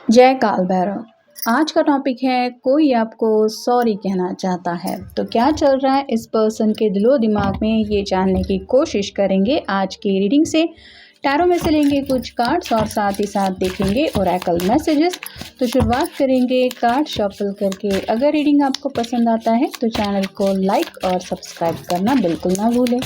जय काल भैरव। आज का टॉपिक है कोई आपको सॉरी कहना चाहता है। तो क्या चल रहा है इस पर्सन के दिलो दिमाग में, ये जानने की कोशिश करेंगे आज की रीडिंग से। टैरो में से लेंगे कुछ कार्ड्स और साथ ही साथ देखेंगे ओरेकल मैसेजेस। तो शुरुआत करेंगे कार्ड शफल करके। अगर रीडिंग आपको पसंद आता है तो चैनल को लाइक और सब्सक्राइब करना बिल्कुल ना भूलें।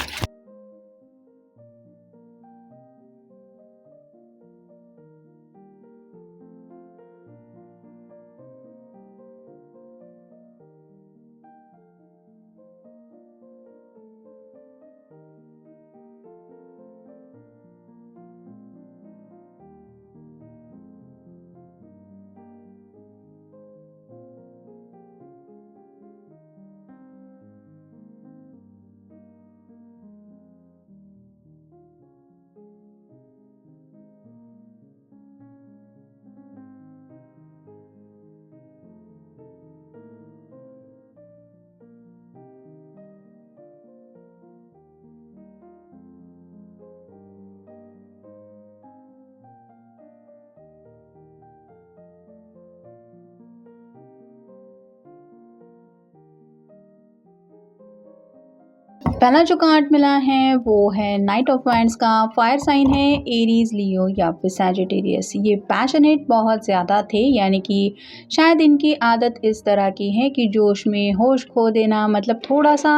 पहला जो कार्ड मिला है वो है नाइट ऑफ वांड्स का। फायर साइन है एरीज, लियो या फिर सैजिटेरियस। ये पैशनेट बहुत ज़्यादा थे, यानी कि शायद इनकी आदत इस तरह की है कि जोश में होश खो देना, मतलब थोड़ा सा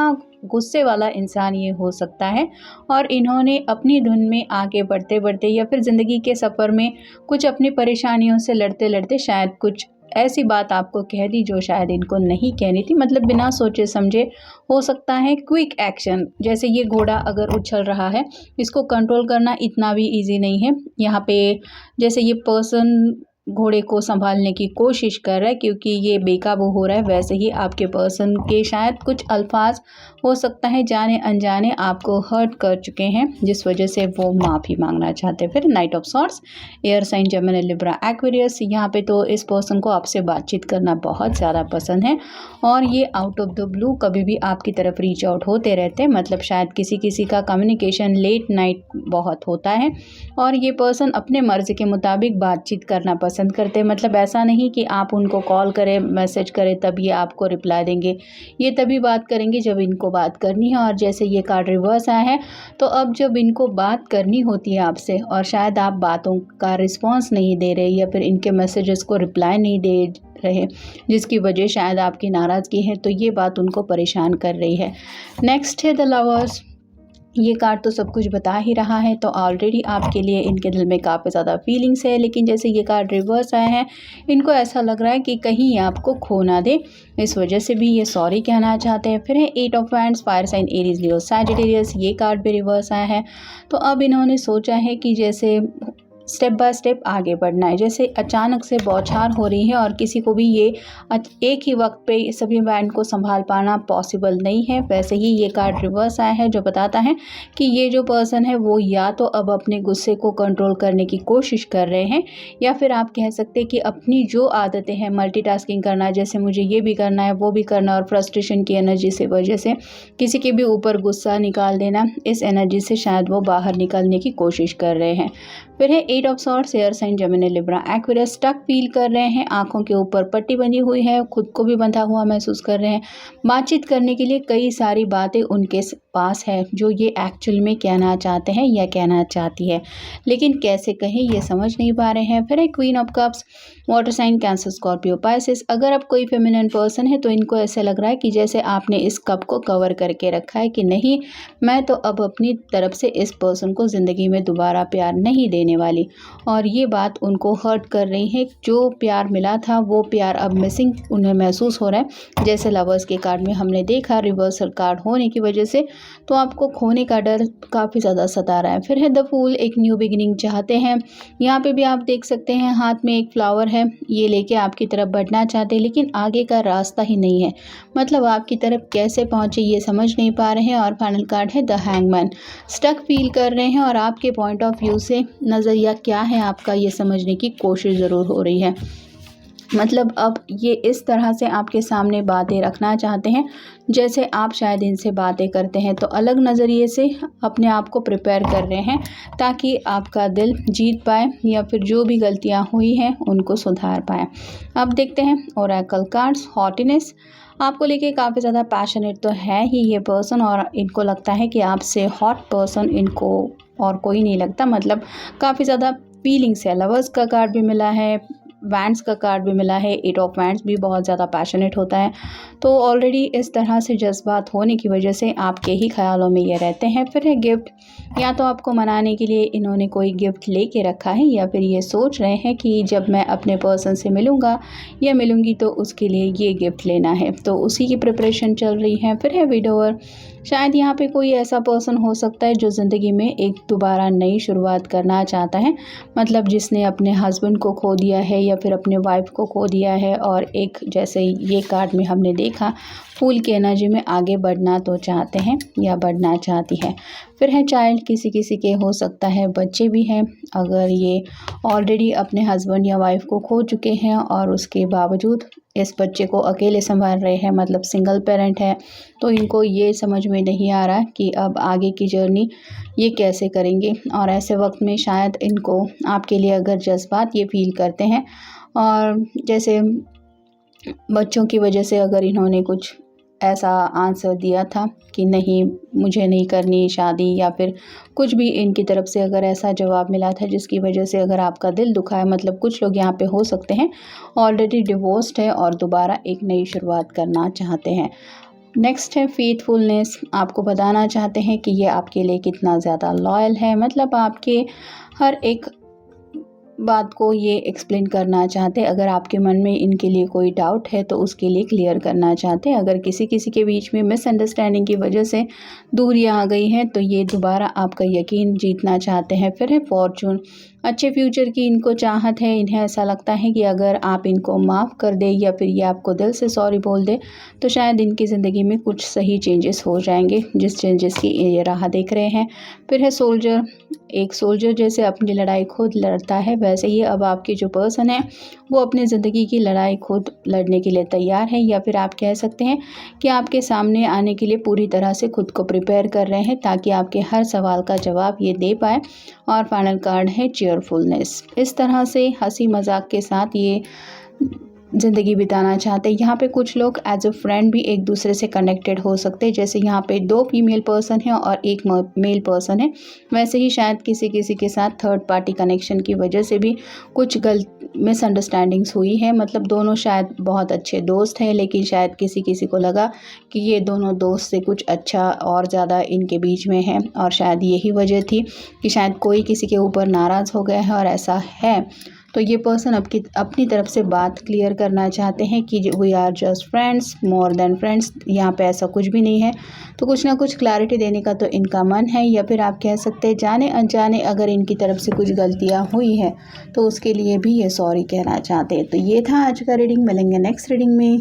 गुस्से वाला इंसान ये हो सकता है। और इन्होंने अपनी धुन में आगे बढ़ते बढ़ते या फिर ज़िंदगी के सफ़र में कुछ अपनी परेशानियों से लड़ते लड़ते शायद कुछ ऐसी बात आपको कह दी जो शायद इनको नहीं कहनी थी, मतलब बिना सोचे समझे हो सकता है क्विक एक्शन। जैसे ये घोड़ा अगर उछल रहा है, इसको कंट्रोल करना इतना भी इजी नहीं है। यहाँ पे जैसे ये पर्सन घोड़े को संभालने की कोशिश कर रहा है क्योंकि ये बेकाबू हो रहा है, वैसे ही आपके पर्सन के शायद कुछ अल्फाज हो सकता है जाने अनजाने आपको हर्ट कर चुके हैं, जिस वजह से वो माफ़ी मांगना चाहते हैं। फिर knight of swords, air sign Gemini Libra Aquarius. यहाँ पे तो इस पर्सन को आपसे बातचीत करना बहुत ज़्यादा पसंद है और ये आउट ऑफ द ब्लू कभी भी आपकी तरफ रीच आउट होते रहते हैं। मतलब शायद किसी किसी का कम्युनिकेशन लेट नाइट बहुत होता है और ये पर्सन अपने मर्ज़ी के मुताबिक बातचीत करना पसंद करते हैं। मतलब ऐसा नहीं कि आप उनको कॉल करें, मैसेज करें तब ये आपको रिप्लाई देंगे। ये तभी बात करेंगे जब इनको बात करनी है। और जैसे ये कार्ड रिवर्स आया है, तो अब जब इनको बात करनी होती है आपसे और शायद आप बातों का रिस्पॉन्स नहीं दे रहे या फिर इनके मैसेजेस को रिप्लाई नहीं दे रहे, जिसकी वजह शायद आपकी नाराज़गी है, तो ये बात उनको परेशान कर रही है। नेक्स्ट है द लवर्स। ये कार्ड तो सब कुछ बता ही रहा है, तो ऑलरेडी आपके लिए इनके दिल में काफ़ी ज़्यादा फीलिंग्स है। लेकिन जैसे ये कार्ड रिवर्स आया है, इनको ऐसा लग रहा है कि कहीं ये आपको खो ना दे, इस वजह से भी ये सॉरी कहना चाहते हैं। फिर है eight of wands, fire sign Aries, Leo, Sagittarius. ये कार्ड भी रिवर्स आया है, तो अब इन्होंने सोचा है कि जैसे स्टेप बाय स्टेप आगे बढ़ना है। जैसे अचानक से बौछार हो रही है और किसी को भी ये एक ही वक्त पे सभी बैंड को संभाल पाना पॉसिबल नहीं है, वैसे ही ये कार्ड रिवर्स आया है जो बताता है कि ये जो पर्सन है वो या तो अब अपने गुस्से को कंट्रोल करने की कोशिश कर रहे हैं, या फिर आप कह सकते हैं कि अपनी जो आदतें हैं मल्टीटास्किंग करना, जैसे मुझे ये भी करना है वो भी करना, और फ्रस्ट्रेशन की एनर्जी से वजह से किसी के भी ऊपर गुस्सा निकाल देना, इस एनर्जी से शायद वो बाहर निकलने की कोशिश कर रहे हैं। फिर है eight of swords, air sign Gemini Libra Aquarius. Stuck feel कर रहे हैं, आंखों के ऊपर पट्टी बनी हुई है, खुद को भी बंधा हुआ महसूस कर रहे हैं। बातचीत करने के लिए कई सारी बातें उनके पास है जो ये एक्चुअल में कहना चाहते हैं या कहना चाहती है, लेकिन कैसे कहें ये समझ नहीं पा रहे हैं। फिर है queen of cups, water sign Cancer, Scorpio, Pisces. अगर आप कोई फेमिनिन पर्सन है तो इनको ऐसे लग रहा है कि जैसे आपने इस कप को कवर करके रखा है कि नहीं, मैं तो अब अपनी तरफ से इस पर्सन को ज़िंदगी में दोबारा प्यार नहीं देने वाली। और ये बात उनको हर्ट कर रही है, जो प्यार मिला था वो प्यार अब मिसिंग उन्हें महसूस हो रहा है। जैसे लवर्स के कार्ड में हमने देखा, रिवर्सल कार्ड होने की वजह से तो आपको खोने का डर काफ़ी ज़्यादा सता रहा है। फिर है द फूल, एक न्यू बिगिनिंग चाहते हैं। यहाँ पे भी आप देख सकते हैं हाथ में एक फ्लावर है, ये लेके आपकी तरफ बढ़ना चाहते हैं, लेकिन आगे का रास्ता ही नहीं है। मतलब आपकी तरफ कैसे पहुँचे ये समझ नहीं पा रहे हैं। और फाइनल कार्ड है द हैंगमैन, स्टक फील कर रहे हैं और आपके पॉइंट ऑफ व्यू से नज़रिया क्या है आपका ये समझने की कोशिश ज़रूर हो रही है। मतलब अब ये इस तरह से आपके सामने बातें रखना चाहते हैं, जैसे आप शायद इनसे बातें करते हैं तो अलग नज़रिए से अपने आप को प्रिपेयर कर रहे हैं ताकि आपका दिल जीत पाए या फिर जो भी गलतियां हुई हैं उनको सुधार पाए। अब देखते हैं ओरेकल कार्ड्स। हॉटीनेस, आपको लेके काफ़ी ज़्यादा पैशनेट तो है ही ये पर्सन, और इनको लगता है कि आपसे हॉट पर्सन इनको और कोई नहीं लगता। मतलब काफ़ी ज़्यादा फीलिंग्स है। लवर्स का कार्ड भी मिला है, वैंड्स का कार्ड भी मिला है, 8 ऑफ वैंड्स भी बहुत ज़्यादा पैशनेट होता है। तो ऑलरेडी इस तरह से जज्बात होने की वजह से आपके ही ख्यालों में ये रहते हैं। फिर है गिफ्ट, या तो आपको मनाने के लिए इन्होंने कोई गिफ्ट लेके रखा है या फिर ये सोच रहे हैं कि जब मैं अपने पर्सन से मिलूँगा या मिलूँगी तो उसके लिए ये गिफ्ट लेना है, तो उसी की प्रिपरेशन चल रही है। फिर है विडोवर, शायद यहाँ पे कोई ऐसा पर्सन हो सकता है जो ज़िंदगी में एक दोबारा नई शुरुआत करना चाहता है। मतलब जिसने अपने हस्बैंड को खो दिया है या फिर अपने वाइफ को खो दिया है, और एक जैसे ये कार्ड में हमने देखा फूल की एनर्जी में आगे बढ़ना तो चाहते हैं या बढ़ना चाहती है। फिर है चाइल्ड, किसी किसी के हो सकता है बच्चे भी हैं। अगर ये ऑलरेडी अपने हस्बैंड या वाइफ को खो चुके हैं और उसके बावजूद इस बच्चे को अकेले संभाल रहे हैं, मतलब सिंगल पेरेंट है, तो इनको ये समझ में नहीं आ रहा कि अब आगे की जर्नी ये कैसे करेंगे। और ऐसे वक्त में शायद इनको आपके लिए अगर जज्बात ये फील करते हैं, और जैसे बच्चों की वजह से अगर इन्होंने कुछ ऐसा आंसर दिया था कि नहीं मुझे नहीं करनी शादी, या फिर कुछ भी इनकी तरफ से अगर ऐसा जवाब मिला था जिसकी वजह से अगर आपका दिल दुखा है, मतलब कुछ लोग यहाँ पे हो सकते हैं ऑलरेडी डिवोर्स्ड है और दोबारा एक नई शुरुआत करना चाहते हैं। नेक्स्ट है फेथफुलनेस, आपको बताना चाहते हैं कि ये आपके लिए कितना ज़्यादा लॉयल है। मतलब आपके हर एक बात को ये एक्सप्लेन करना चाहते हैं। अगर आपके मन में इनके लिए कोई डाउट है तो उसके लिए क्लियर करना चाहते हैं। अगर किसी किसी के बीच में मिसअंडरस्टैंडिंग की वजह से दूरियां आ गई हैं तो ये दोबारा आपका यकीन जीतना चाहते हैं। फिर है फॉर्चून, अच्छे फ्यूचर की इनको चाहत है। इन्हें ऐसा लगता है कि अगर आप इनको माफ़ कर दे या फिर ये आपको दिल से सॉरी बोल दे तो शायद इनकी ज़िंदगी में कुछ सही चेंजेस हो जाएंगे, जिस चेंजेस की ये राह देख रहे हैं। फिर है सोल्जर, एक सोल्जर जैसे अपनी लड़ाई खुद लड़ता है वैसे ही अब आपके जो पर्सन है वो अपनी ज़िंदगी की लड़ाई खुद लड़ने के लिए तैयार है, या फिर आप कह सकते हैं कि आपके सामने आने के लिए पूरी तरह से खुद को प्रिपेयर कर रहे हैं ताकि आपके हर सवाल का जवाब ये दे पाए। और फाइनल कार्ड है चेयरफुलनेस, इस तरह से हंसी मजाक के साथ ये ज़िंदगी बिताना चाहते हैं। यहाँ पे कुछ लोग एज अ फ्रेंड भी एक दूसरे से कनेक्टेड हो सकते हैं, जैसे यहाँ पे 2 फीमेल पर्सन हैं और 1 मेल पर्सन है, वैसे ही शायद किसी किसी के साथ थर्ड पार्टी कनेक्शन की वजह से भी कुछ गलत मिसअंडरस्टैंडिंग्स हुई है। मतलब दोनों शायद बहुत अच्छे दोस्त हैं, लेकिन शायद किसी किसी को लगा कि ये दोनों दोस्त से कुछ अच्छा और ज़्यादा इनके बीच में है, और शायद यही वजह थी कि शायद कोई किसी के ऊपर नाराज़ हो गया है और ऐसा है। तो ये पर्सन अपनी तरफ से बात क्लियर करना चाहते हैं कि we are just friends, more than friends, यहाँ पे ऐसा कुछ भी नहीं है। तो कुछ ना कुछ क्लैरिटी देने का तो इनका मन है, या फिर आप कह सकते हैं जाने अनजाने अगर इनकी तरफ से कुछ गलतियाँ हुई हैं तो उसके लिए भी ये सॉरी कहना चाहते हैं। तो ये था आज का रीडिंग, मिलेंगे नेक्स्ट रीडिंग में।